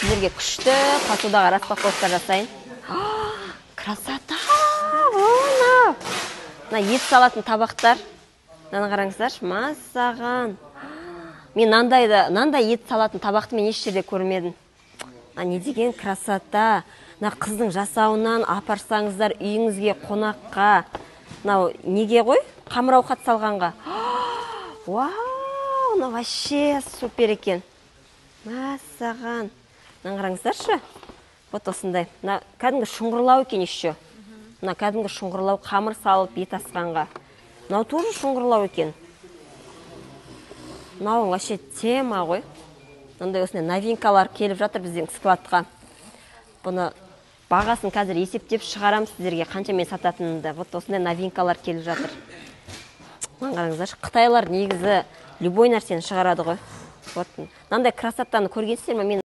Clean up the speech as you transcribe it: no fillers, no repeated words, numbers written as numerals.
сіздерге күшті посудаға распаковка жасайын. Красота! Мына ет салатын табақтар. Мынаны қараңыздаршы, массаған. Мен нандай ет салатын табақты мен еш жерде көрмедім. Не деген красота. Мына қыздың жасауынан апарсаңыздар үйіңізге қонаққа. Мынау неге ғой? Қамырауқат салғанға. Вау, мына вообще супер екен. Массаған. Мына қараңыздаршы. Вот осындай. Мына кәдімгі шұңғырлау екен еще. Мына кәдімгі шұңғырлау, қамыр салып ет асқанға. Мынау тоже шұңғырлау екен. Мынау вообще тема ғой. Мынандай осындай новинкалар келіп жатыр біздің складқа. Бұны бағасын қазір есептеп шығарам сіздерге, қанша мен сататынымды. Вот осындай новинкалар келіп жатыр. Қараңыздаршы, қытайлар негізі любой нәрсені шығарады ғой. Вот мынандай красотаны көргенсіздер ме?